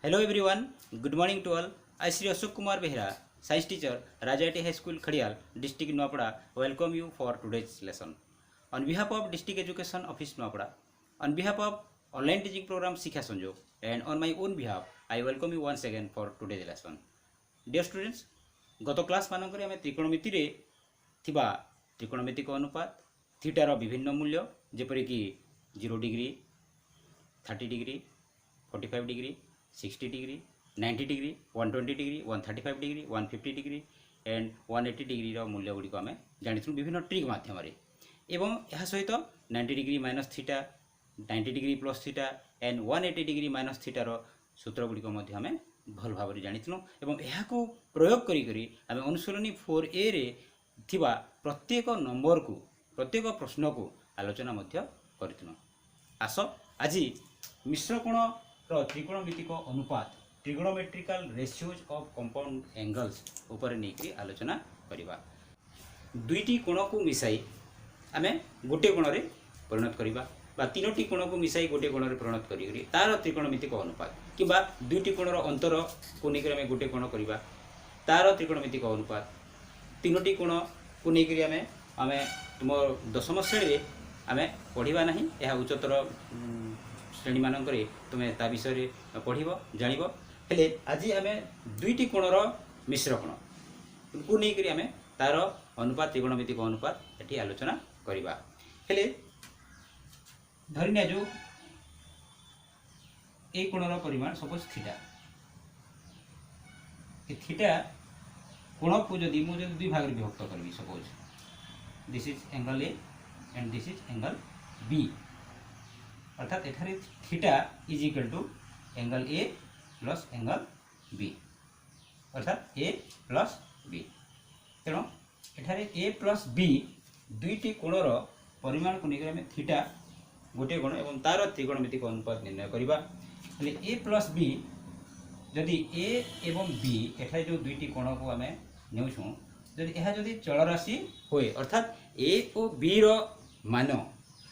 Hello everyone, good morning to all. I Sri Ashok Kumar Behra, Science teacher, Rajayati High School, Khadial, District Nuapada, welcome you for today's lesson. On behalf of District Education Office Nuapada, on behalf of online teaching program Sikha Sanjog, and on my own behalf, I welcome you once again for today's lesson. Dear students, गत class मानकरे आमे त्रिकोणमिति रे थिबा त्रिकोणमितिक अनुपात थीटार विभिन्न मूल्य जेपरि कि 0 degree 30 degree 45 degree 60 degree 90 degree 120 degree 135 degree 150 degree and 180 degree रो मूल्य गुडी को आमे जानिथु विभिन्न ट्रिक माध्यम रे एवं यह सहित 90 degree minus theta 90 degree plus theta and 180 degree minus theta रो सूत्र गुडी को मध्ये आमे भल भाव रे जानिथु एवं यह को प्रयोग करी करी आमे अनुसरणी 4a रे थिबा प्रत्येक नंबर को प्रत्येक प्रश्न को आलोचना मध्ये करिथु। आस आज मिश्र कोण त्रिकोणमितिक अनुपात trigonometrical ratios of compound angles ऊपर नहीं आलोचना करिबा। दुईटी कोण को मिसाई आमे गोटे कोण रे परिणत करिबा बा तीनोटी कोण को मिसाई गोटे कोण रे परिणत करी तार त्रिकोणमितिक अनुपात किबा दुईटी कोणर अंतर को नेकरी आमे गोटे कोण करिबा तार त्रिकोणमितिक अनुपात तीनोटी कोण को नेकरी आमे आमे तुम दशम श्रेणी रे आमे पढ़िबा नाही यह उच्चतर श्रेणी मानकरे तुम्हें ता विषय पढ़ जान हेले आज आम दुईटी कोणर मिश्र कोण को नहीं आम तार अनुपात त्रिकोणमितिक अनुपात ये आलोचना करवा। हेले धरिनिया जो ए कोणर परिमाण सपोज थीटा थीटा कोण को जदि मुझे दुई भाग में विभक्त करी suppose this is angle A and this is angle B अर्थात एठारे theta is equal to angle A plus angle B अर्थात ए प्लस बी तेणु एठारे ए प्लस बी दुईटी कोणर परिमाण को लेकर आम थीटा गोटे कोण एवं तार त्रिकोणमितिक अनुपात निर्णय करवा। ए प्लस बी जदि ए एवं बी एठारे जो दुईटी कोण को आम नेउछुं जदि यह जदि चल राशि होए अर्थात ए और बी रो मान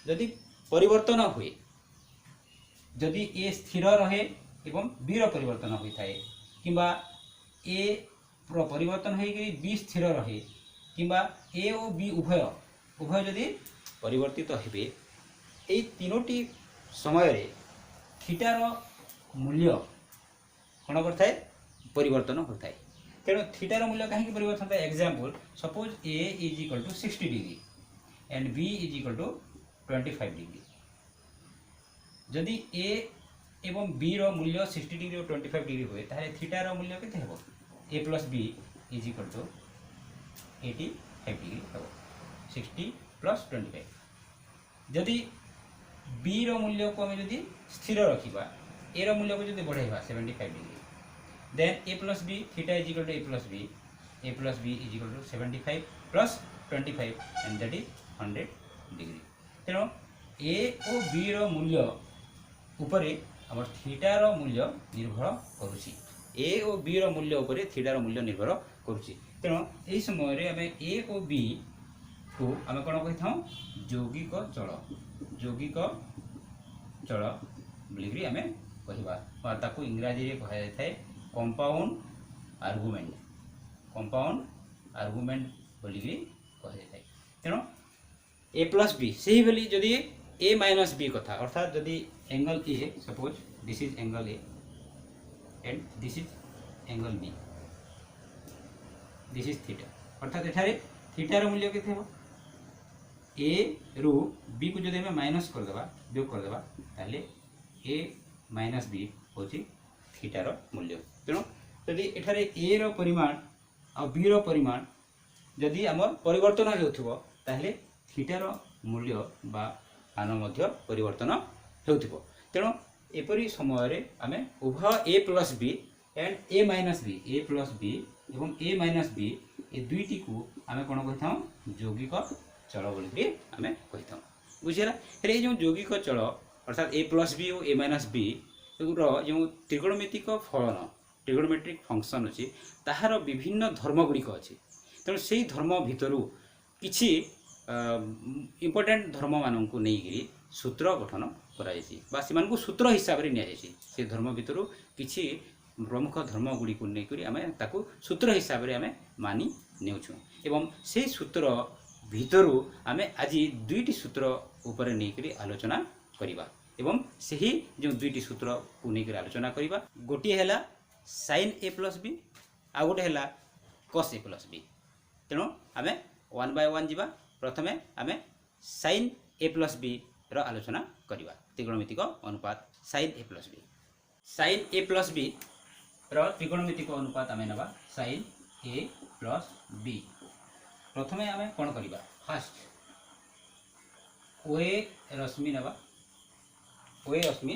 जदि परिवर्तन हुए जदि ए स्थिर रहे एवं बी रो परिवर्तन होता है किंबा ए रो परिवर्तन होगी बी स्थिर रहे किंबा ए और बी उभय उभय जदि परिवर्तित हेबे ए तीनोटी समय रे थीटार मूल्य कौन करता है परिवर्तन होता है। तेणु थीटार मूल्य कहीं परिवर्तन होता है example suppose a is equal to 60 degree and b is equal to 25 degree जदि ए एवं बी रो मूल्य 60 डिग्री और 25 डिग्री हुए ताहे थीटा रो मूल्य केते हेबो A plus B is equal to 85 degree हेबो 60 प्लस 25 जदि बी रो मूल्य को हम जदि स्थिर रखिबा ए रो मूल्य को जदि बढ़ाइबा 75 degree then a plus b theta is equal to a plus B is equal to 75 plus 25 and that is 100 degree. तेणु ए और बी रो मूल्य उपरे आम थीटार मूल्य निर्भर करुछि ए और बी रो मूल्य उपरे थीटार मूल्य निर्भर करुछि। तेणु यही समय आम ए और बी को आम कौन कही था यौगिक चल बोलिकी आम कहवा ताकू इंग्राजी रे कहा जाता है कंपाउंड आर्गुमेंट बोलिकी कहा जाता है। तेणु ए प्लस बी से ही भली जदि ए माइनस बी कथा अर्थात जदि angle a suppose this is angle A and this is angle b this is theta अर्थात एठारे थीटार मूल्य केते हो ए रु बी को जदि हमें माइनस कर देबा वियोग कर देबा ताले ए माइनस बी होची थीटार मूल्य। तेणु जदि एठारे ए रो परिमाण और बी रो परिमाण जदि हमर परिवर्तन होउथबो ताले थीटार मूल्य बा मान मध्य परिवर्तन होउथबो। तेणु एपरी समय आम उभय A plus B and A minus B A plus B एवं ए माइनस बी ए दुईटी को आम कौन कही था यौगिक चल बोलिकी आम कही था बुझीगला। हेले जो यौगिक चल अर्थात ए प्लस बी और ए माइनस बी जो त्रिकोणमितिक फलन ट्रिगोनोमेट्रिक फंक्शन अच्छी ताहार विभिन्न धर्म गुड़िक अच्छी तेणु से धर्म भितर किसी इम्पोर्टेंट धर्म मानक नहीं सूत्र गठन करा सूत्र हिसाब से नि से धर्म भितर किसी प्रमुख धर्म गुड़ी को लेकर आम ताकू सूत्र हिसाब से आम मानि नेउछु एवं से सूत्र भितर आम आज दुईटी सूत्र उपर नहीं आलोचना करवा एवं सही जो दुईटी सूत्र को लेकर आलोचना करवा गोटे है sin a प्लस बी आ गोटे है cos a प्लस बी तेणु आम 1 by 1 जीवा प्रथमे आम sin a प्लस बी रो आलोचना करवा त्रिकोणमितिक अनुपात sin a plus B sin a plus B रो त्रिकोणमितिक अनुपात आम नवा sin a प्लस बी प्रथमे आम कौन करवा फास्ट ओए रश्मि नवा ओए रश्मि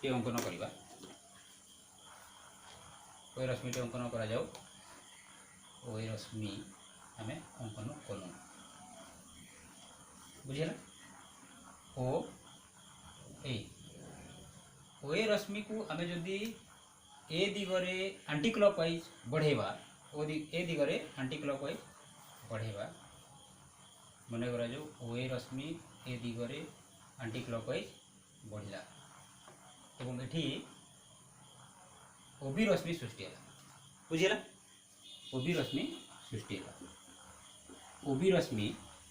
टे अंकन करवा ओए रश्मि टे अंकन करा जाऊ ओए रश्मि आम अंकन कलु बुझेगा ओ ए रश्मि को आम जदि ए दिगरे आंटी क्लॉकवाइज बढ़ेबा ए दिगरे आंटी क्लॉकवाइज बढ़ेबा मन करा जो ओ ए रश्मि ए दिगरे आंटी क्लॉकवाइज बढ़ला एवं एठी ओबी रश्मि सृष्टि है बुझेगा ओबी रश्मि सृष्टि है ओबी रश्मि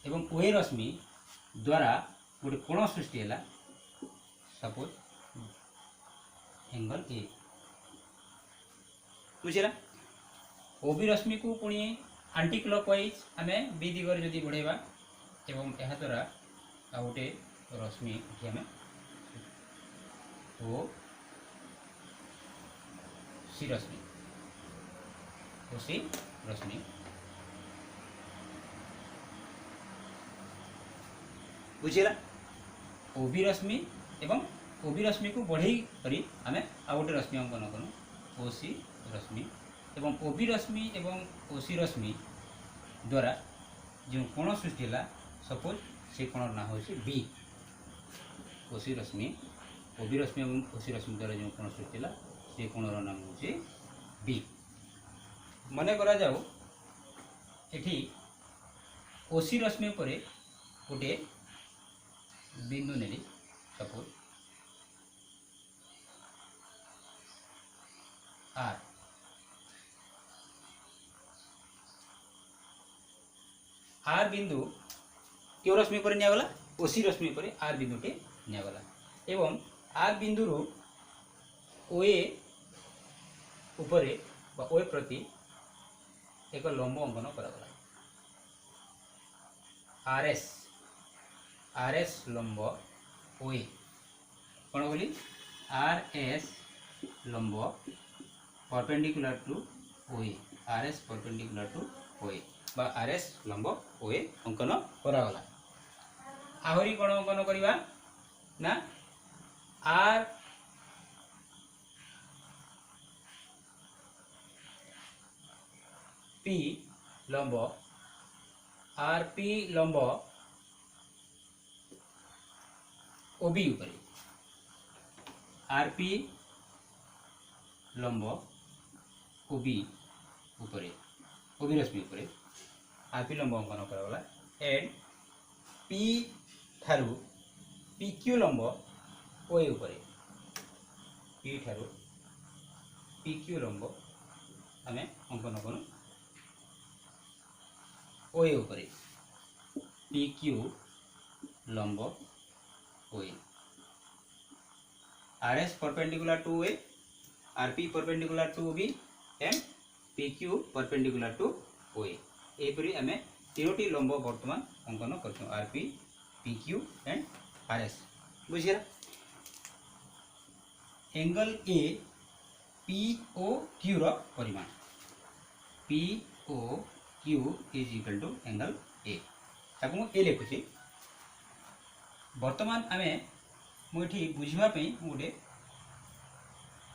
एवं ओए रश्मि द्वारा गोटे कोण सृष्टि है सपोज एंगल ए बुझेगा ओबी रश्मि को पुणी आंटी क्लॉकवाइज आम बी दिगरे जदि बढ़ेबा एवं यह द्वारा आ गोटे रश्मि आम ओ सी रश्मि ओ सी रश्मि बुझेगा ओबी रश्मि एवं ओबी रश्मि को बढ़ई करी आम आ गोटे रश्मि अंकन करूँ ओ सी रश्मि एवं ओबी रश्मि एवं ओ सी रश्मि द्वारा जो कोण सृष्टि है सपोज से कोण ना हूँ बी ओ सी रश्मि ओबी रश्मि एवं ओ सी रश्मि द्वारा जो कोण सृष्टि है से कोणर नाम हूँ बी मन करा जाऊ एठी ओ सी रश्मि पर गोटे बिंदु नेली सपोज आर आर बिंदु क्यों रश्मि पर नियागला ओसी रश्मि पर आर बिंदु टे नियागला एवं आर बिंदु रो ओए उपरे बा ओए प्रति एक लंब अंकन करागला आर एस लंब ओए कौन बोली आर एस लंब perpendicular to OA R S perpendicular to ओए बा आर एस लंब ओए अंकन करागला आहरी कौन अंकन करवा ना आर पी लंब आर पी लंब ओबी उपरे आर पी लंब ओबी उपरे ओबी रश्मि उपरे आर पी लंब अंकन करागला एंड पी ठारू पी क्यू लंब ओए उपरे पी ठारू पी क्यू लंब आम अंकन करूँ ओए उपरे पी क्यू लंब OA R S perpendicular to OA R P perpendicular to OB and P Q perpendicular to OA एपरी आम तीनोटी लंब बर्तमान अंकन कर R P P Q and R S बुझे angle A P O Q रो परिमाण P O Q is equal to angle A ताकू ए लिखुची बर्तमान आम मुझे बुझापी गोटे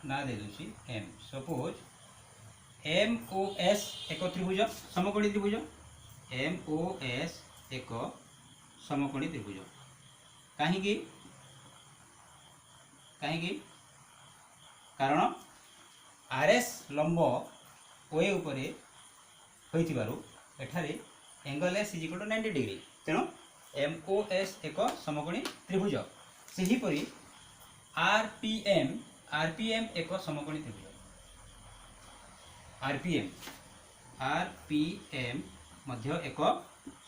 ना दे दूसरी M suppose M O S एक त्रिभुज समकोणी त्रिभुज एम ओ एस एक समकोणी त्रिभुज कहीं कारण आर एस लंब ओए उपरे होइथिबारु एठारे angle S is equal to 90 degree तेणु MOS एक समकोणी त्रिभुज सही परी RPM एक समकोणी त्रिभुज RPM मध्य एक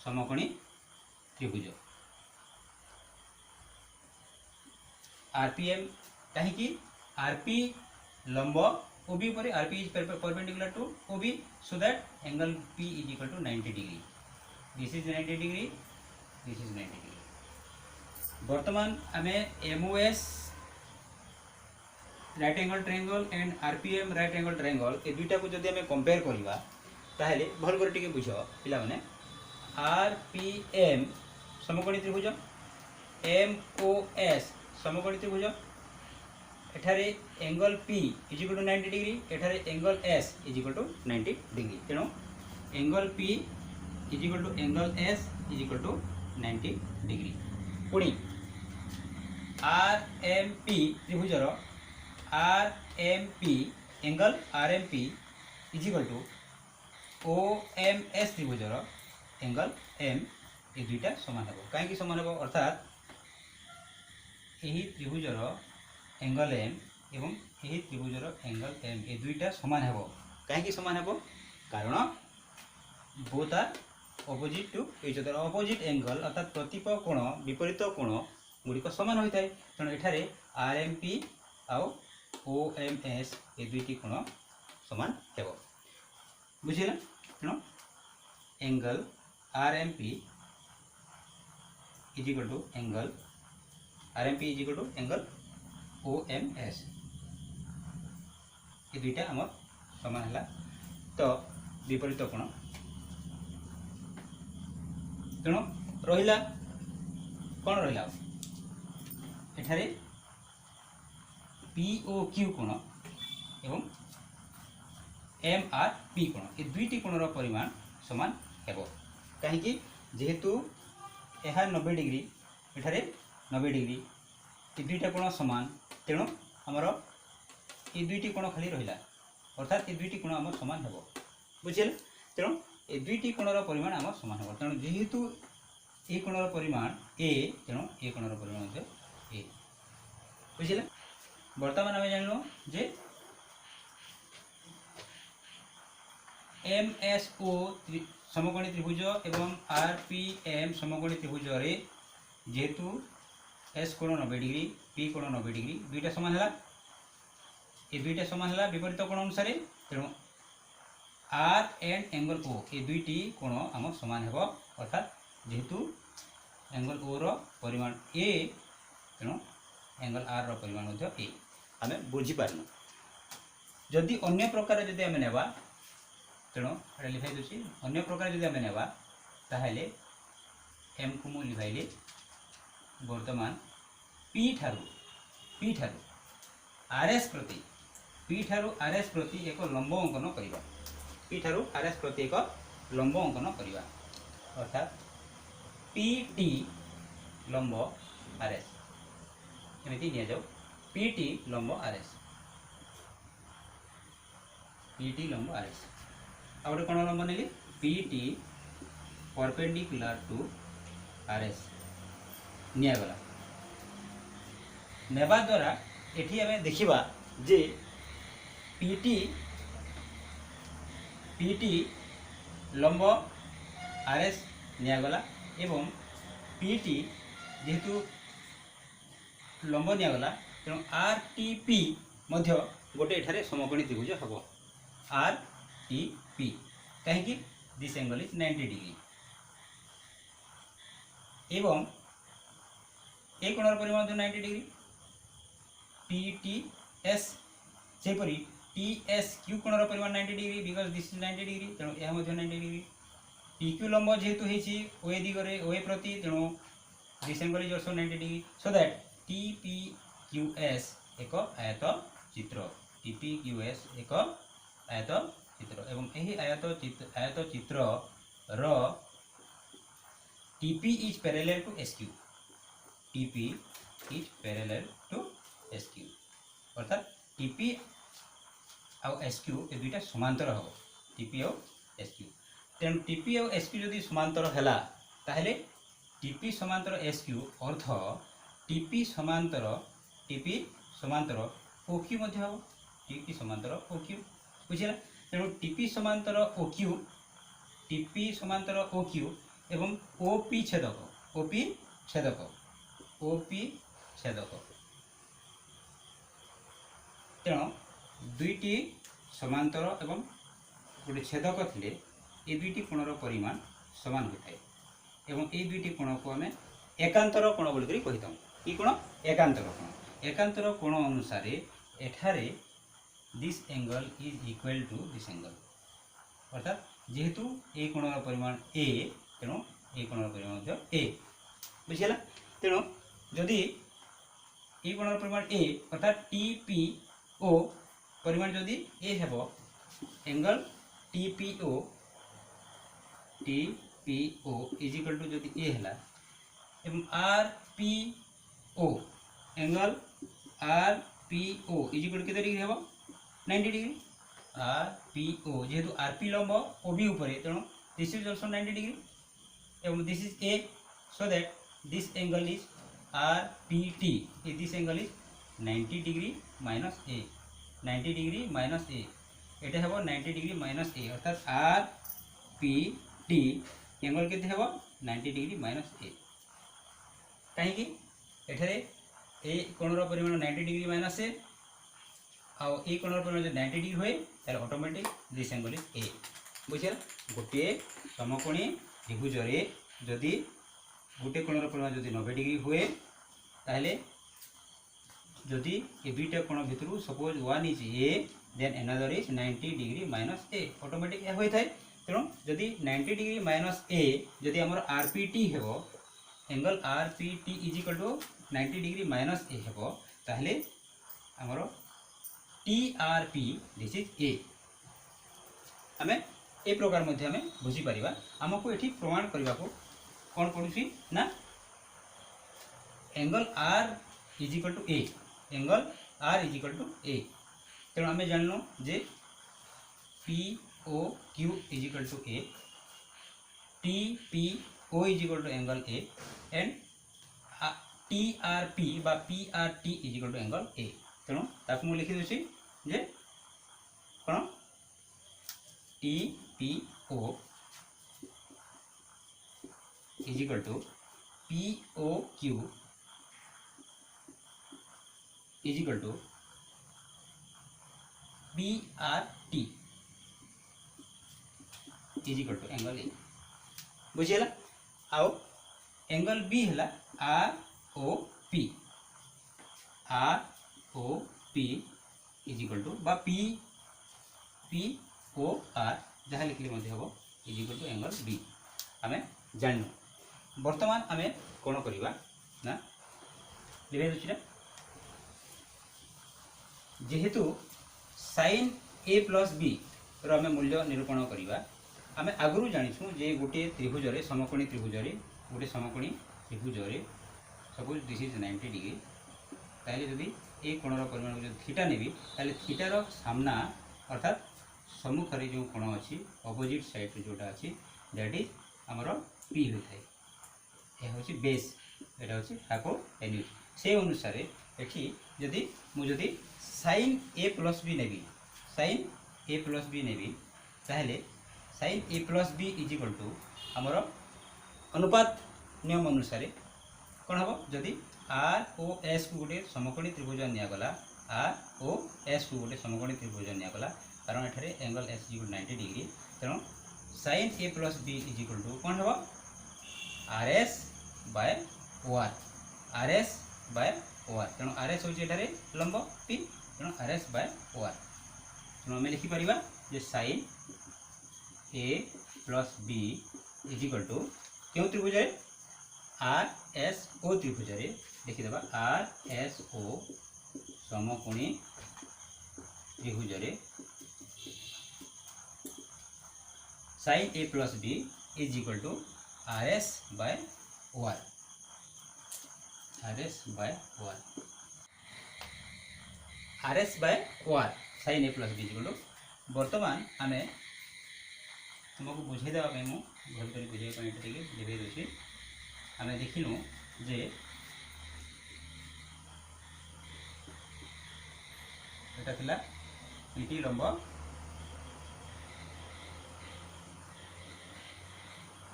समकोणी त्रिभुज RPM कहीं RP लंब OB पर RP is perpendicular to OB so that angle P is equal to 90 degree. This is 90 degree. This is 90 degree. वर्तमान आमे MOS right angle triangle and RPM right angle triangle A दुईटा को जदि आमे compare करिबा ताहेले भल कर टिके बुझ पिला माने RPM समकोणी त्रिभुज MOS समकोणी त्रिभुज एठारे angle P is equal to 90 degree एठारे angle S is equal to 90 degree तेणु angle P is equal to angle S is equal to 90 degree पुणी RMP त्रिभुजर RMP angle RMP is equal to OMS त्रिभुजर angle M ये दुईटा समान हे कहीं समान हे अर्थात यही त्रिभुजर एंगल M एवं यही त्रिभुजर एंगल M ये दुईटा समान हे कहीं समान हे कारण both are opposite to each other opposite angle अर्थात प्रतिप कोण विपरीत कोण गुड़िक समान होता है तेणु एठारे RMP आउ OMS ये दुईटी कोण समान हे बुझिला तेणु angle RMP is equal to angle RMP is equal to angle OMS ये दुईटा आम समान है तो विपरीत कोण तेणु रहिला कौन रहिला एठारे POQ कोण एवं MRP कोण ये दुईटी कोणर परिमाण समान हेबो कहीं जेहेतु यह 90 डिग्री एठारे 90 डिग्री ये दुईटा कोण समान तेणु आमर ये दुईटी कोण खाली रहिला अर्थात ये दुईटी कोण आम समान हेबो बुझिल तेणु ये दुईटी कोणर परिमाण आम समान हेबो तेणु जेहेतु ये कोणर परिमाण A तेणु ये कोणर परिमाण A बुझिले वर्तमान आम जानलो जे MSO समकोणी त्रिभुज एवं RPM समकोणी त्रिभुज रे जेहेतु S कोण 90 डिग्री P कोण 90 डिग्री दुईटा समान है ये दुईटा समान है विपरीत कोण अनुसार तेणु R एंड एंगल O ये दुईटी कोण आम समान हे अर्थात जेहेतु एंगल O रो परिमाण A तेणु एंगल R रो परिमाण A आम बुझी पारनु जदि अन्य प्रकार जदि आम नेबा तेणु एटा लिखाई दूसरी अन्य प्रकार जदि आम नेबा ताहेले M को मु लिखाइले वर्तमान P ठारू RS प्रति एक लंब अंकन करिबा P ठारू RS प्रति एक लंब अंकन करिबा अर्थात PT लंब RS एमती निया जाऊ PT लंब RS आ गोटे कौन लंब नेली PT परपेंडिकुलर टू RS नियागला नेबा द्वारा एठी आमे देखिबा जे PT लंब RS नियागला एवं PT जेहेतु लंब नियागला तेणु RTP मध्य गोटे एठारे समकोणी त्रिभुज हबो RTP कहीं दिस एंगल इज 90 डिग्री एवं ए कोणर परिमाण 90 डिग्री TTS सेपरी TSQ कोणर परिमाण 90 degree because this is 90 degree तेणु यह 90 डिग्री PQ लंब जेहेतु होइछि OA दिगरे OA प्रति तेणु this angle is also 90 degree so that TPQS एक आयत चित्र TPQS एक आयत चित्र एवं यही आयत चित्र रो TP is parallel to SQ TP is parallel to SQ अर्थात TP आउ SQ ये दुईटा समांतर हम TP आउ SQ तेणु TP आउ SQ जदि समांतर हैला ताहेले टीपी समांतर एस क्यू अर्थ टीपी समांतर ओ क्यू मध्य हम टीपी समांतर ओ क्यू बुझिला तेणु टीपी समांतर ओ क्यू एवं ओपी छेदक तेणु दुईटी समांतर एवं गोटे छेदक थिले ए दुईटी कोणर परिमाण समान होता है एवं ए दुईटी कोण को आम एकांतर कोण बोलिक कही था कि कोण एकांतर कोण अनुसार एठारे this angle is equal to this angle अर्थात जेहेतु ए कोणर परिमाण ए तेणु ए कोणर परिमाण ए बुझीगला तेणु जदि ए कोणर परिमाण ए अर्थात टी पी ओ परिमाण जदि ए हेब angle T P O is equal to जदि ए है एवं R P O angle R P O is equal to degree हम 90 डिग्री आर पी ओ जेहेतु आर पी लंब ओ बी ऊपर तेणु दिस इज ऑल्सो 90 डिग्री एवं this is A so that this angle is R P T this angle is 90 degree minus A 90 degree minus A एटा हेबो 90 degree minus ए अर्थात are P T angle केते हेबो 90 degree minus ए कहीं एठारे ए कोणर परिमाण 90 degree minus ए आउ ए कोणर परिमाण 90 डिग्री हुए ताले automatic this angle is a बुझिया गोटे समकोणी त्रिभुज रे जदि गोटे कोणर परिमाण जदि 90 डिग्री हुए ताले जदि ए दुईटा कोण भितर suppose one is a then another is 90 degree minus a automatic a होई थाए तेणु जदि 90 डिग्री माइनस ए जदि हमर आरपीटी हेबो angle RPT is equal to 90 degree minus A हेबो ताहले हमर टीआरपी दिस इज ए हमें ए प्रकार मध्य हमें बुझी परिबा हमको एठी प्रमाण करबा को कोन पडुसी ना angle R is equal to A angle R is equal to A तेणु आम जानल जे P O Q is equal to A T P O is equal to angle A and T R P बा P R T is equal to angle A तेणु ताकू मुझे लिखी दूसरी जे कौन T P O is equal to P O Q is equal to P R T is equal to angle A बुझीगला आउ एंगल बी है R O P is equal to बा पी पी ओ आर जहाँ लिखले मध्य हम is equal to angle B आम जान बर्तमान आम कौन करवा ना लिखे दूसरा जेहेतु साइन ए प्लस बी रो आम मूल्य निरूपण करवा आम आगु जाचु जे गोटे त्रिभुज समकोणी त्रिभुज गोटे समकोणी त्रिभुज सपोज दिस इज 90 डिग्री ताले जदि ए कोणर परिमाण जो थीटा नेबी ताले थीटार सामना अर्थात सम्मुखें जो कोण अच्छी अपोजिट साइड जोटा अच्छी दैट इज आमर पी होता है यह हूँ बेस यहाँ हूँ हाइपोटेन्यूज से अनुसार एठी जदि मुझे साइन ए प्लस बी नेबी ताहले sine A plus B is equal to आमर अनुपात नियम अनुसार कौन हम जदि आर ओ एस को गोटे समकोणी त्रिभुज निगला आर ओ एस को गोटे समकोणी त्रिभुज निगला कारण एठारे एंगल एस इज 90 डिग्री तेणु sine A plus B is equal to कौन हम आर एस बाय ओआर तेणु आर एस हूँ लंब पी तेणु आर एस बाय ओआर तेणु आम लिखिपर जे sine A plus B is equal to क्यों त्रिभुज आर एस ओ त्रिभुज लिखिदेवा आर एस ओ समकोणी त्रिभुज sine A plus B is equal to R S by OR sine A plus B is equal to बर्तमान आम तुमको बुझे देवाई मुझे बुझे लिखे दूसरी आम देखिनु जे एटा थिला पीटी लंब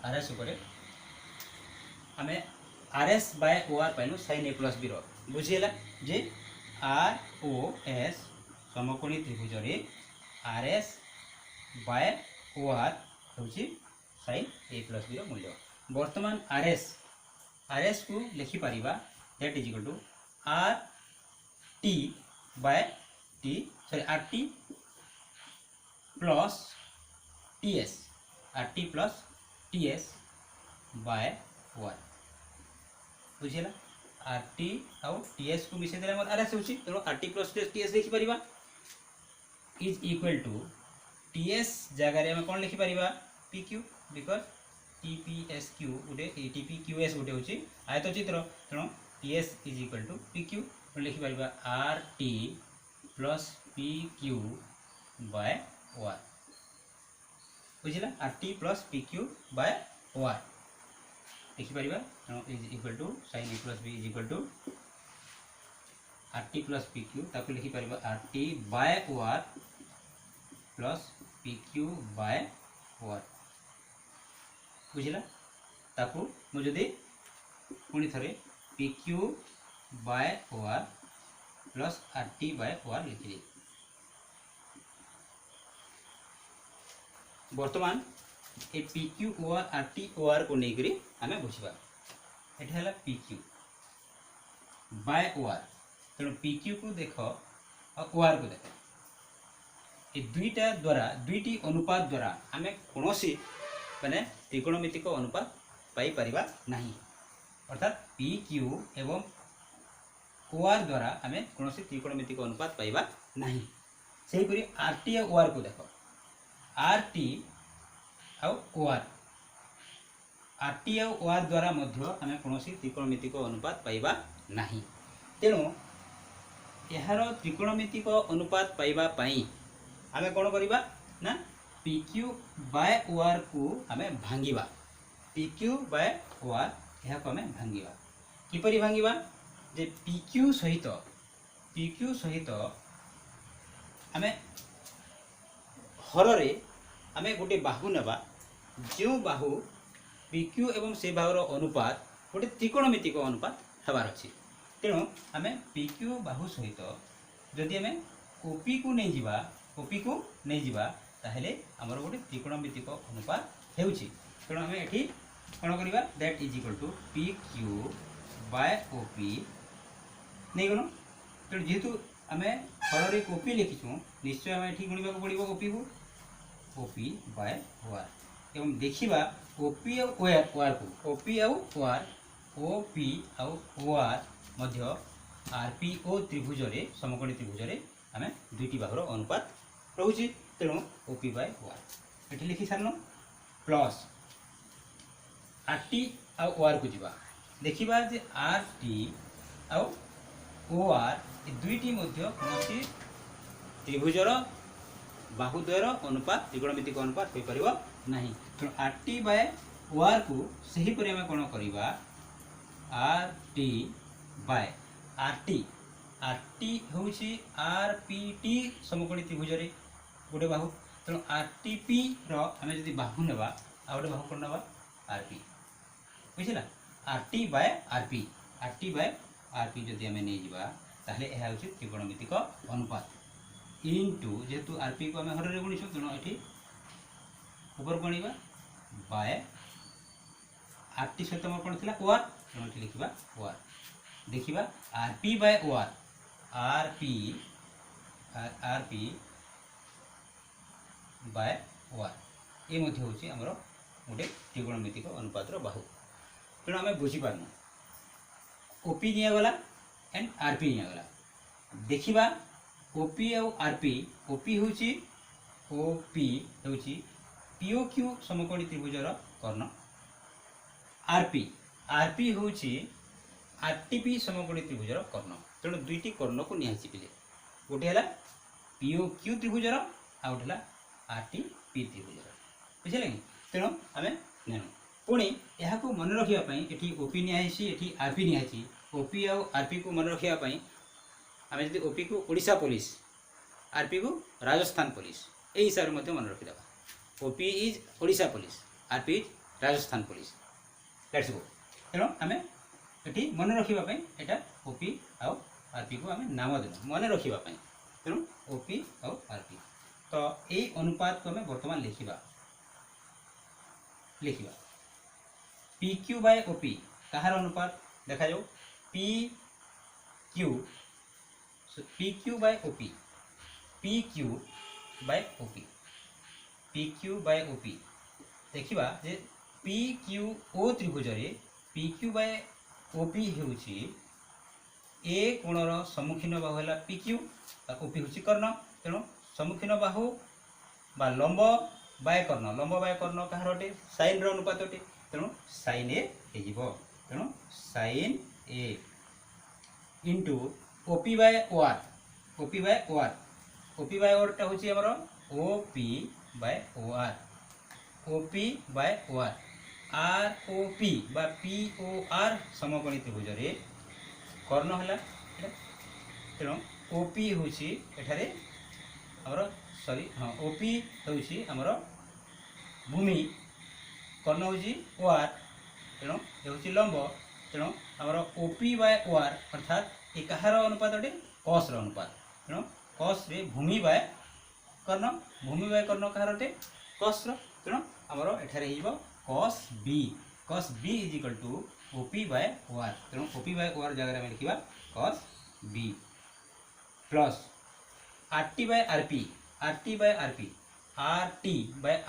आरएस उपरे आमे आरएस बाय ओआर पाइनु sin a प्लस बी रो बुझिला जे आर ओ एस समकोणी त्रिभुज रे आरएस बाय ओआर होची sin a प्लस बी रो मूल्य वर्तमान आरएस को लिखि परिबा that is equal to R T by T sorry R T plus TS R T plus TS by OR बुझिला आर टी आउ टीएस को मिसे देले हमर आरएस होची तेनो आर टी प्लस टीएस लिखि परिबा इज इक्वल टू टीएस जगह रे हम कोन लिखि परिबा पीक्यू बिकॉज़ टीपीएसक्यू गोटे टीपीक्यूएस गोटे होची आयतचित्र तेनो TS is equal to PQ तो लिखि परिबा R T plus PQ by OR बुझिला R T plus PQ by OR लिखि परिबा is equal to sin a plus B is equal to R T plus PQ ताको लिखि परिबा R T by OR plus PQ by OR बुझिला ताको मु जदि पुणी थरे PQ by OR plus R T by OR लिखिली वर्तमान ए PQ OR R T OR को लेकर आम बुझा ये पीक्यू बाय ओआर तेणु पीक्यू को देख और ओआर को देख ये दुईटा द्वारा दुईटी अनुपात द्वारा आम कौन माने त्रिकोणमितिक अनुपात पाई परिबा नहीं अर्थात पीक्यू एवं ओआर द्वारा आम कौन त्रिकोणमितिक अनुपात पाइबा नहीं सेहीपरि आर टी और ओआर को देख R T OR R T और ओआर द्वारा मध्य आम कौन त्रिकोणमितिक अनुपात पाइबा नहीं तेणु यार त्रिकोणमितिक अनुपात पाइबा पाई आम कौन करवा ना पीक्यू बाय ओआर को आम भांगिबा पीक्यू बाय ओआर यह को आम भांगिबा किपरि भांगिबा जे पीक्यू सहित आम हर रे आम गोटे बाहु नेबा जो बाहु पीक्यू एवं से बाहुर अनुपात गोटे त्रिकोणमितिक अनुपात हेबार अछि तेणु आम पीक्यू बाहु सहित जदि आम ओपी को नहीं जिबा ताहेले हमर गोटे त्रिकोणमितिक अनुपात हेउछि तेणु आम एठी कोन करिबा that is equal to PQ by OP नहीं गनो तेणु जेहेतु आम हर रे ओपी लिखिछु निश्चय आम एठी गुणिबा पड़िबो ओपी को ओपी बाय ओआर एवं देखिबा ओपी और ओआर को ओपी और ओआर मध्य आरपीओ त्रिभुज रे समकोणी त्रिभुज रे आम दुईटी बाहुर अनुपात रोचे तेणु ओपी बाय ओआर ये लिखि सारन प्लस आर टी आ ओआर को जीवा देखिबा जे आर टी आ ओआर ये दुईटी मध्य कौन त्रिभुजर बाहुद्वयर अनुपात त्रिकोणमितिक अनुपात हो पारिबो नहीं तो आर टी बाय ओआर को सही परि हम कोन करिबा R T by R T होउछि आर पी टी समकोणी त्रिभुज रे गोटे बाहु तेणु आर टी पी रो आम जदि बाहु नेबा आ गोटे बाहु कोन नेबा आर पी बुझिला R T by R P जदि आम नहीं जिबा ताहले एहा होउछि त्रिकोणमितिक अनुपात इनटू जेहेतु आर पी को आम हर रे गुणिछु तेणु एठी ऊपर गणिबा बाय आर टी सहित मोर कोन थिला ओआर तेणु एठी लिखिबा ओआर देखिबा R P by OR R P by OR ये मध्य होछि हमर गोटे त्रिकोणमितिक अनुपातर बाहु तेणु आम बुझी पारनु ओपी निया गला एंड आरपी निया गला देखिबा ओपी और आरपी ओपी होछि पीओक्यू समकोणी त्रिभुजर कर्ण आरपी होछि आरटीपी समकोणी त्रिभुजर कर्ण तेणु दुईटी कर्ण को निहाची पिले गोटे है पीओक्यू त्रिभुजर आ गोटे है आरटीपी त्रिभुजर बुझे कि तेणु आम नेनु पुणी यहाँ को मन रखापी ये ओपी निहाई ये आरपी निहाई ओपी आउ आरपी को मन रखापी आम जब ओपी को ओडिशा पुलिस आरपी को राजस्थान पुलिस यही हिसाब से मन रखिदा OP is Odisha police RP is Rajasthan police let's go तेणु आम ये मन रखापी यहाँ ओपी आउ आरपी को आम नाम देना मन रखापी तेणु ओपी आउ आरपी तो यही अनुपात को आम बर्तमान लिखा पी क्यू बाय ओपी कहार अनुपात देखा जाओ P Q by OP P Q by OP देखा जे पी क्यू ओ त्रिभुज पी क्यू बाय ओपी होउछि ए कोणर सम्मुखीन बाहु है पी क्यू ओपी हूँ कर्ण तेणु सम्मुखीन बाहु बा लंब बाय कर्ण कहार अटे साइन अनुपात अटे तेणु साइन ए हो तेणु sine A into OP by OR टा हूँ आमर OP by OR R O P बा पी ओ आर समकोणी त्रिभुज कर्ण है तेणु ओपी हूँ एठारे आमर सॉरी हाँ ओपी हूँ आमर भूमि कर्ण हूँ ओआर तेणु ये हूँ लंब तेणु आमर ओपी बाय ओआर अर्थात ये कहार अनुपात अटे कस अनुपात तेणु कस रे भूमि बाय कर्ण कहार अटे कस तेणु आमर एठारे cos B is equal to OP by OR तेणु ओपी बाय ओआर जगह में लिखा cos B plus RT by RP RT by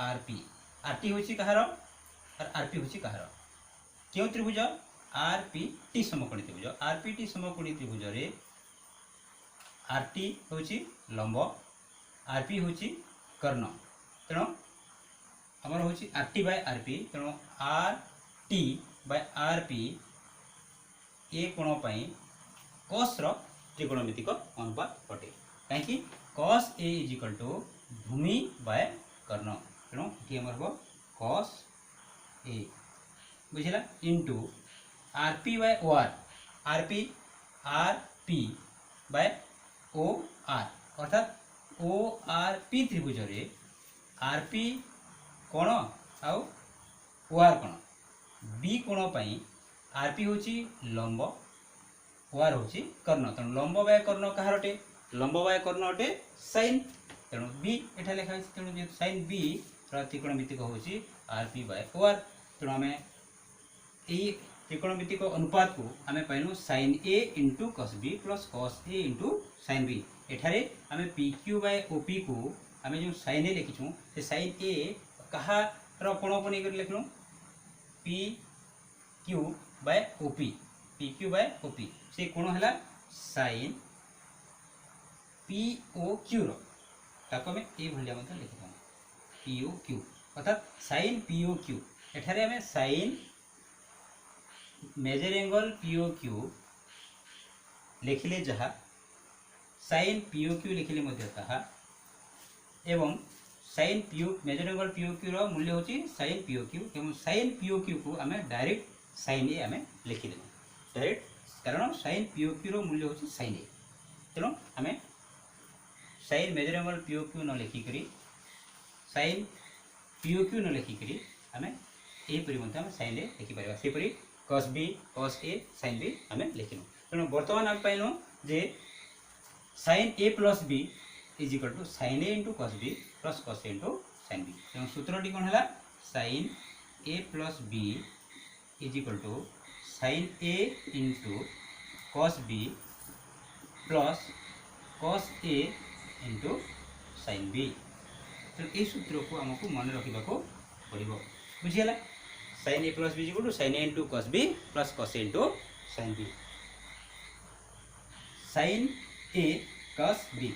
RP हूँ कहार और आरपी हूँ कहार क्यों त्रिभुज आरपी टी समकोणी त्रिभुज आरपी टी समकोणी त्रिभुज रे आरटी हूँ लंब आरपी हूँ कर्ण तेणु आमर हूँ आरटी बाय आरपी तेणु आरटी बाय आरपी ए कोण कस त्रिकोणमितिक अनुपात अटे कहीं cos A is equal to भूमि बाय कर्ण तेणु ये आमर हम कस ए बुझला into RP by OR RP by O R अर्थात ओ आर पी त्रिभुज रे आरपी कोण आउ ओआर कोण बी कोण आरपी हूँ लंब ओआर हूँ कर्ण तेणु लंब बाय कर्ण कहार अटे लंब बाय कर्ण अटे साइन तेणु बी एठा लिखा तेणु जो साइन बी त्रिकोणमितिक हूँ आरपी बाय ओआर तेणु आम यही त्रिकोणमितिक अनुपात को आम पाइलु sine A into cos B plus cos A into sine B एठारे आम पी क्यू बाय ओपी को आम जो साइन ए लिखिछूँ से साइन ए कहार कोण को लेकर लिखलु पी क्यू बाय ओपी से कोण है साइन पी ओ क्यू ताको आम ये लिखिथा पी ओ क्यू अर्थात साइन पी ओ क्यू एठारे आम sine major angle P O Q लिखिले जहाँ साइन पी ओ क्यू लिखिले मध्य ताहा एवं sine P O major angle P O Q रो मूल्य होची साइन पी ओ क्यू एवं साइन पी ओ क्यू को आम डायरेक्ट साइन ए आम लिखिदेलु डायरेक्ट कारण साइन पी ओ क्यू रो मूल्य होची साइन ए तेणु आम sine major angle P O Q न लिखिक साइन पी ओ क्यू न लिखिक आम यहीपरी आम साइन ए लिखिपर सेपरी cos B cos A sine B आम लिखिलु तेणु बर्तमान आम पाइलु जे sine A plus B is equal to sine A into cos B plus cos A into sine B तेणु सूत्रटी कौन है sine A plus B is equal to sine A into cos B plus cos A into sine B तेणु ये सूत्र को आमको मन रखा पड़ो बुझीगला sine A plus B is equal to sine A into cos B plus cos A into sine B sine A cos B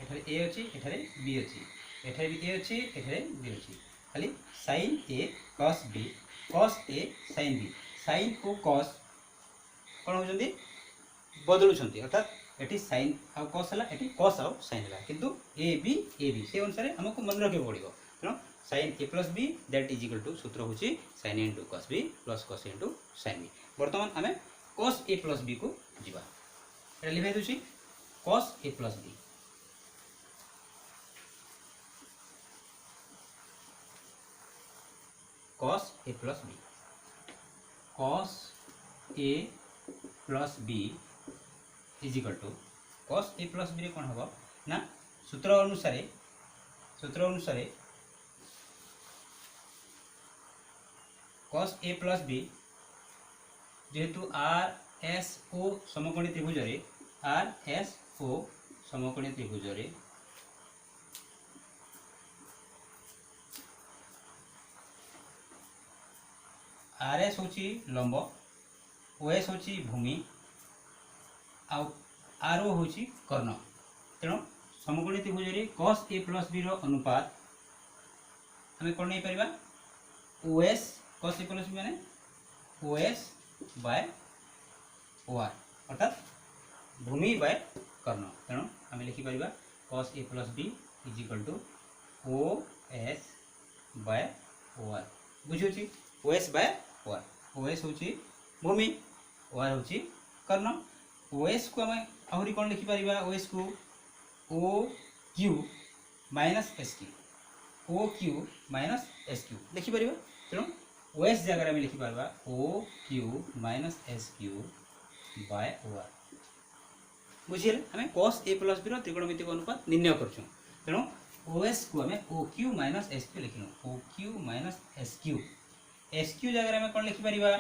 एठारे ए अच्छी एठारे बी अच्छी एठारे भी ए अच्छी एठारे बी अच्छी खाली sign A cos B cos A sine B sign को कस कौन होती बदलुं अर्थात ये साइन आउ कस है ये कस आउ साइन है किंतु ए बी से अनुसार आमको मन रखा पड़ो तेणु sin a plus b that is equal to सूत्र होची sin a into cos b plus cos a into sin b। वर्तमान आमे cos a प्लस b को जीवा एटा लिखाइ दोची cos a plus b cos a plus b cos a plus b is equal to cos a plus b रे कोन हबो ना सूत्र अनुसार cos a प्लस b जेहेतु आर एस ओ समकोणी त्रिभुज रे आर एस ओ समकोणी त्रिभुज रे आर एस होची लंब ओ एस होची भूमि आर ओ होची कर्ण तेणु समकोणी त्रिभुज रे cos a प्लस b रो अनुपात हमें कोन नहीं परिबा OS cos a plus b माने OS बाय OR अर्थात भूमि बाय कर्ण तेणु हमें लिखि परिबा cos a plus b is equal to OS by OR बुझुची OS बाय OR OS होची भूमि OR होची कर्ण OS को हमें आहुरी कोन लिखि परिबा OS को OQ minus SQ OQ minus SQ लिखि परिबा तेणु OS जगह में लिखि पारबा OQ minus SQ by OR बुझिले हमें cos a प्लस b रो त्रिकोणमितिक अनुपात निर्णय करछु तेणु OS को हमें OQ माइनस SQ लिखिनो OQ माइनस SQ SQ जगह में कोन लिखि परिबा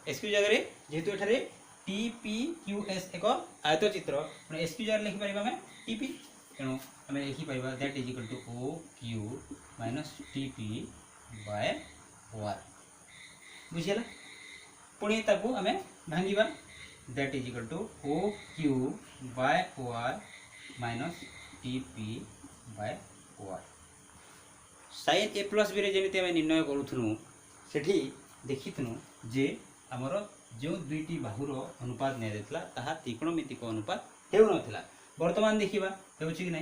SQ जगह रे जेहेतु एठारे TPQS एक आयत चित्र SQ जगह लिखि परिबा हमें TP तेणु हमें लिखि परिबा that is equal to OQ minus TP by OR बुझिला पुणी ताकू हमें भांगीबा that is equal to OQ by OR minus TP by OR sin a plus b रे जेमिति हमें निर्णय करूथनु सेठी देखिथनु जे हमर जो दुईटी बाहुर अनुपात ने देतला ताहा त्रिकोणमितिक अनुपात हेउ नथिला वर्तमान देखिबा हेउची कि नै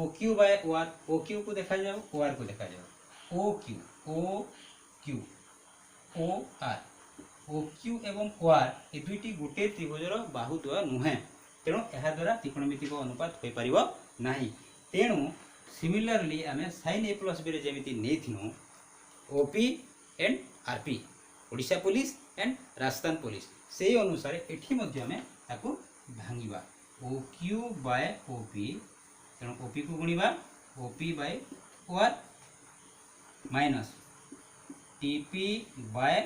OQ बाय OR OQ को देखा जाओ OR को देखा जाओ OQ OR OQ एवं OR ए दुईटी गोटे त्रिभुजर बाहु द्वय नुहे तेणु यह द्वारा त्रिकोणमितिक अनुपात हो पारिबो नाही तेणु सिमिलरली आमे sin a प्लस b रे जेमिति नेथिनु OP and RP Odisha police and Rajasthan police से अनुसार एठी मध्ये आमे ताकू भांगीबा OQ बाय OP तेणु OP को गुणीबा OP by OR minus TP by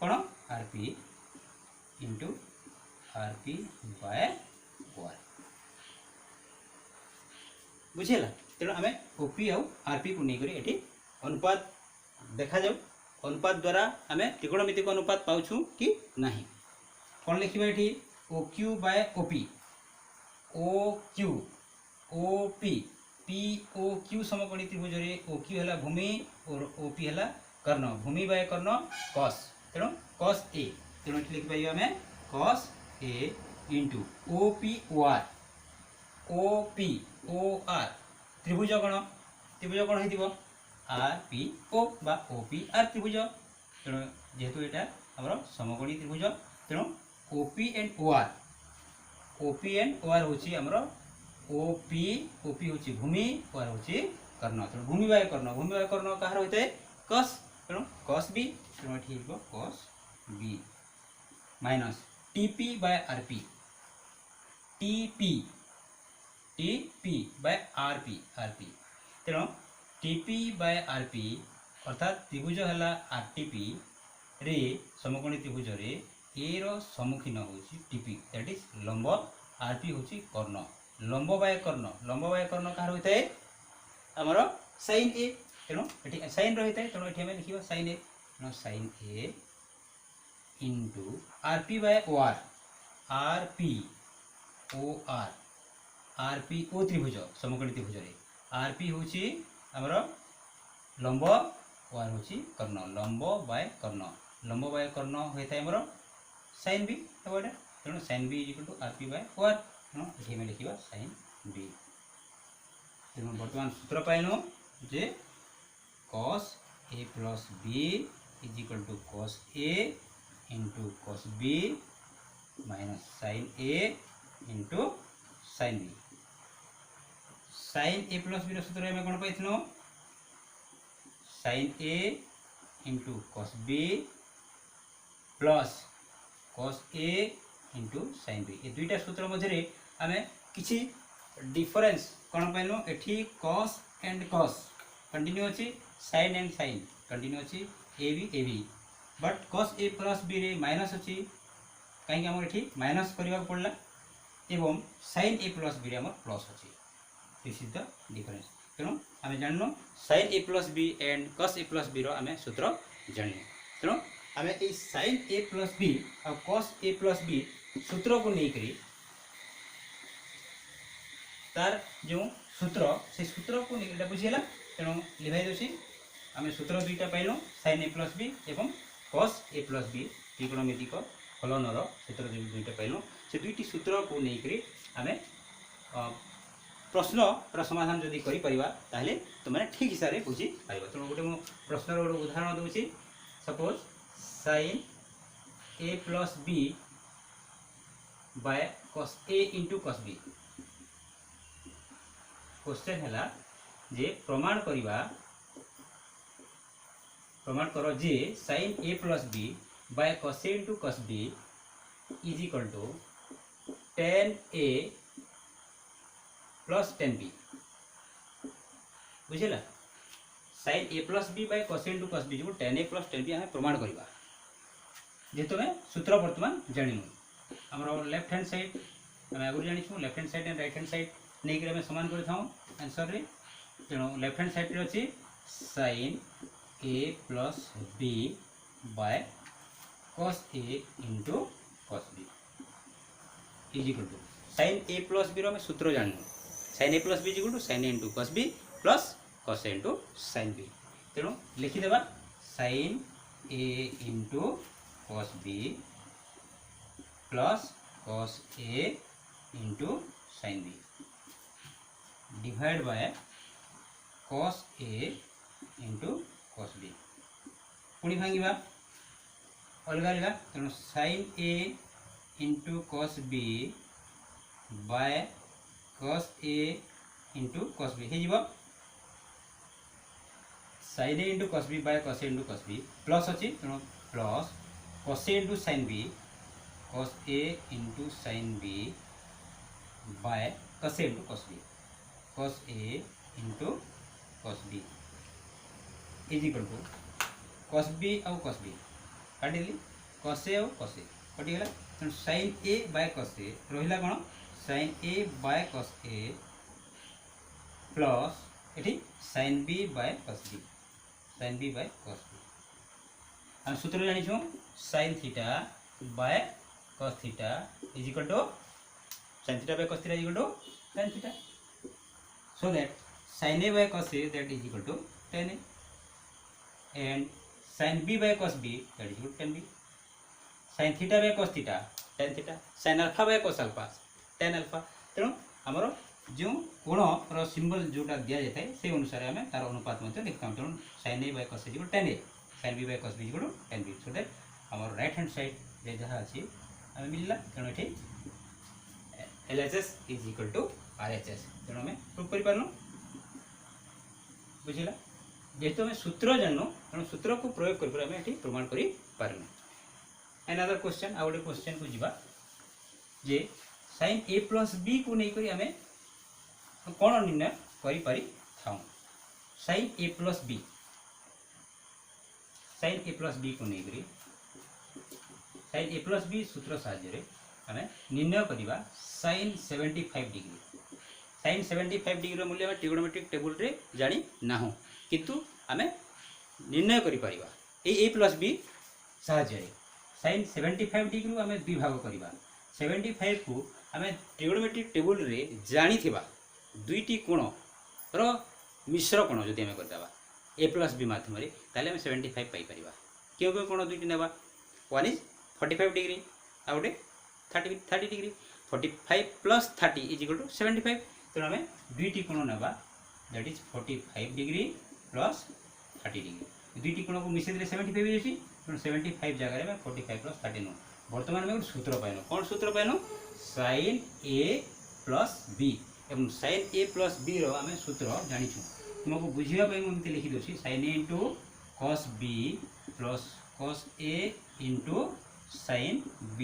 कोण RP into RP by OR बुझेला तेणु आमे OP आउ RP को नहीं करी एठी अनुपात देखा जाऊ अनुपात द्वारा आमे त्रिकोणमितिक अनुपात पाउछु कि नाही कोन लिखिबा एठी OQ by OP OQ OP POQ समकोणी त्रिभुज रे OQ हला भूमि और OP हला कर्ण भूमि बाय कर्ण cos तेणु cos a तेणु एठी लिखि पाइबा हमें cos a into OP OR OP OR त्रिभुज कोण हेतिबो RPO बा OPR त्रिभुज तेणु जेहेतु एटा हमर समकोणी त्रिभुज तेणु OP एंड OR होची हमर OP होची भूमि OR होची कर्ण तेणु भूमि बाय कर्ण कहार होइते cos तेणु cos b तेणु एठी हिबो cos b minus TP by RP TP by RP तेणु TP बाय RP अर्थात त्रिभुज हला RTP रे समकोणी त्रिभुज रे ए रो सम्मुखीन होची TP दैट इज लंब RP होची कर्ण लंब बाय कर्ण कहार होइते हमर sin a तेणु एठी sin रहिते तेणु एठी हम लिखिबा sin a तेणु sin a into RP by OR RP O त्रिभुज समकोणी त्रिभुज रे RP होची हमर लंब OR होची कर्ण लंब बाय कर्ण होइता हमर sin b हेबडे तेणु sin b equal to RP by OR तेणु एठी हम लिखिबा sin b तेणु वर्तमान सूत्र पाइनो जे cos a plus b is equal to cos a into cos b minus sin a into sin b. sin a plus b सूत्र में कौन पाइथिनो sin a into cos b plus cos a into sin b. ये दुईटा सूत्र मध्य आम किसी difference कौन पाइलु एठी cos and cos कंटिन्यू अच्छी sin and sin कंटिन्यू अच्छी a b but cos a plus b रे माइनस अच्छी कहीं आम एठी माइनस करने पड़ला एवं sin a plus b रे आम प्लस अच्छी. This is the difference. तेणु आम जाननु sin a plus b and cos a plus b रो आम सूत्र जाननु. तेणु आम ये sin a plus b और cos a plus b सूत्र को लेकर तार जो सूत्र से सूत्र को लेकर बुझीगला. तेणु लिखाई दूसरी आम सूत्र दुईटा pile sin a plus b एवं cos a plus b त्रिकोणमितिक फलनर सूत्र दुईटा पाइल. से दुईटी सूत्र को लेकर आम प्रश्न समाधान जदि करें तुमने ठीक हिसाब से बुझी पार. तेणु गोटे प्रश्न गोटे उदाहरण दूसरी. Suppose sin a plus b by cos a into cos b. Question है जे प्रमाण करो जे sin a plus b by cos a into cos b is equal to tan a plus tan b. बुझेला sin a plus b by cos a into cos b जो tan a plus tan b हमें प्रमाण करवा जेहेतु मैं सूत्र बर्तमान जानी आमर लेफ्ट हैंड साइड आम आगुरी जानी left hand side and right hand side नहीं कर सामान कर आंसर रे. तेणु लेफ्ट हैंड साइड अच्छी sin a plus b by cos a into cos b is equal to sin a plus b रो सूत्र जानू sin a plus b is equal to sin a into cos b plus cos a into sin b. तेणु लिखिदेवा sin a into cos b plus cos a into sin b divide by cos a into cos b. पुणी भांगा अलग अलग. तेणु sin a into cos b by cos a into cos b हो sin a into cos b by cos a into cos b plus अच्छी. तेणु plus cos a into sin b cos a into sin b by cos a into cos b cos a into cos b is equal to cos b और cos b काटिली cos a और cos a कटिगला. तेणु sin a by cos a रहा कौन sin a by cos a plus ये sin b by cos b sin b by cos b. हम सूत्र जानी sin theta by cos theta is equal to sin theta by cos theta is equal to tan theta. So that sin a by cos a that is equal to tan a and sin b by cos b that is equal to tan b. sin theta by cos theta tan theta sin alpha by cos alpha tan alpha. तेणु आमर जो कोण रो symbol जोटा दिया जाता है से अनुसार आम तार अनुपात देखता हूँ. तेणु sin a by cos a tan a sin b by cos b tan b. So that आमर राइट हैंड साइड रे जहाँ अच्छी आम मिलला. तेणु ये LHS is equal to RHS. तेणु आम प्रूव कर बुझला जेहेतु आम सूत्र जानू तेणु सूत्र को प्रयोग कर आम ये प्रमाण कर पारनु. एनादर क्वेश्चन आ गए क्वेश्चन को जीवा जे sin a plus b को लेकर आम कौन निर्णय कर पारि था. sin a plus b को लेकर sin a plus b सूत्र साहाय्य आम निर्णय करवा sin 75 डिग्री. sin 75 डिग्री मूल्य आम ट्रिगोनोमेट्रिक टेबुल रे जानी ना किंतु आम निर्णय कर ए प्लस बी साहाय्य sin 75 डिग्री आम दुई भाग करवा. 75 को आम ट्रिगोनोमेट्रिक टेबुल रे जानी दुईटी कोण रो मिश्र कोण जदि आम करदेवा ए प्लस बी मध्यम ताले आम 75 पाइपर. क्यों क्यों कोण दुईटी नेबा वन इज 45 डिग्री आ गोटे 30 degree 45 plus 30 is equal to 75. तेणु आम दुईटी कोण नेबा that is 45 degree plus 30 degree दुईटी कोण को मिसेई देले 75 होइछि तेणु 75 जगह में 45 प्लस 30 नु वर्तमान में सूत्र पाइनो कौन सूत्र पाइनो sin a प्लस b एवं sin a प्लस b रो आमे सूत्र जानिछु तुमको बुझिया पई हम लिखि दोछि sin a into cos b plus cos a into sin b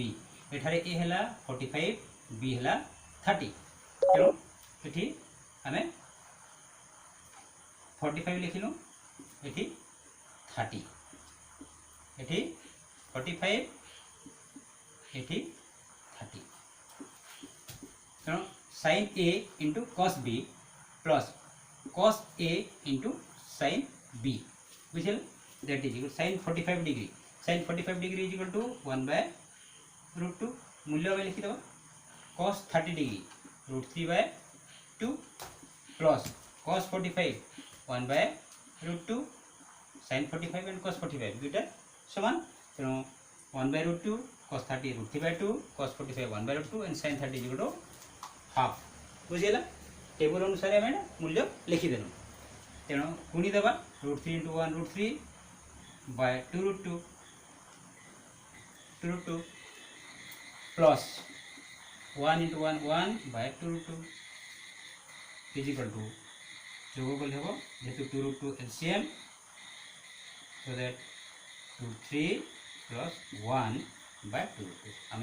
एठारे a हला 45 b हला 30 तेणु एठी आमे 45 लिखिलु एठी 30 एठी 45 एठी 30 तेणु sin a into cos b plus cos a into sin b बुझल that is equal sin 45 degree sin 45 degree is equal to 1/√2 मूल्य में लिखि दबा cos 30 degree √3/2 plus cos 45 1/√2 sin 45 and cos 45 दुटा समान तेणु 1/√2 cos 30 √3/2 cos 45 1/√2 and sin 30 equal to half बुझिला table अनुसार आम मूल्य लिखिदेनु तेणु गुणी देवा √3 into 1 √3 by 2√2 plus 1 into 1 1 by 2√2 is equal to जोग कले हम जेहेतु 2√2 LCM so that √3 plus 1 by 2√2 आम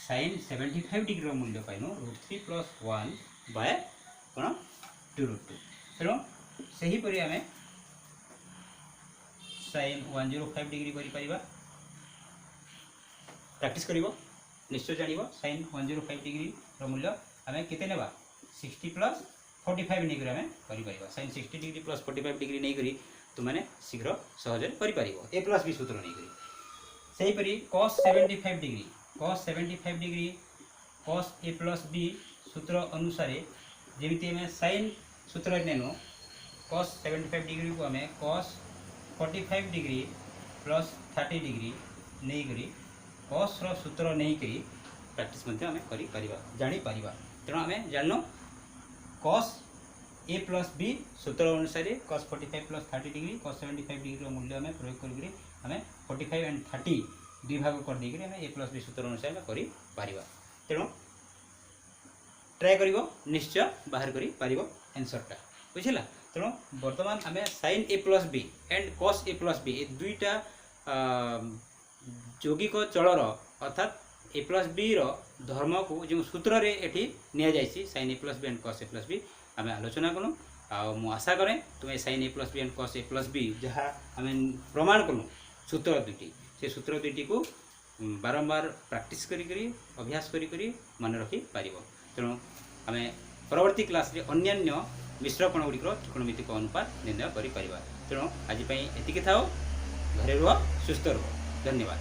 sin 75 डिग्री मूल्य पाइनु √3 plus 1 by कौन 2√2 तेणु से ही परि आम sin 105 डिग्री करि परिबा प्रैक्टिस करिवो निश्चय जानिबो sin 105 डिग्री रो मूल्य आम केते नेबा 60 plus 45 नहीं करी आम कर sin 60 डिग्री प्लस 45 डिग्री नहीं करी तुमने शीघ्र सहज कर ए प्लस बी सूत्र नहीं करी सही परी cos 75 degree cos a plus b सूत्र अनुसार जमीती आम sin सूत्र नेनु cos 75 डिग्री को आम cos 45 डिग्री प्लस 30 डिग्री नहीं करी cos रो सूत्र नहीं करी प्रैक्टिस मध्य आम करि जानि परिबा तेणु आम जाननो cos a प्लस b सूत्र अनुसार cos 45 plus 30 degree cos 75 degree मूल्य आम प्रयोग करी आम 45 एंड 30 दुई भाग कर देकरी आम a प्लस b सूत्र अनुसार करि परिबा तेणु ट्राए करिवो निश्चय बाहर करि परिबो आंसरटा बुझिला तेणु वर्तमान आम sin a plus b and cos a plus b ए दुईटा यौगिक चलर अर्थात a प्लस बी रो धर्म को जो सूत्र रे एठी निया जायछि sin a plus B and cos a plus b आम आलोचना करूँ मु आशा करें तुम्हें sin a plus B and cos a plus b जहाँ आम प्रमाण करूँ सूत्र दुईटी से सूत्र दुईटी को बारंबार प्रैक्टिस करी अभ्यास करी मन रखी पार तेणु आम परवर्ती क्लास रे अन्यान्य मिश्र कोण गुड़िक त्रिकोणमितिक अनुपात निर्णय करें तेणु आज एतिकी थाओ घरे रुह सुस्थ रुह धन्यवाद।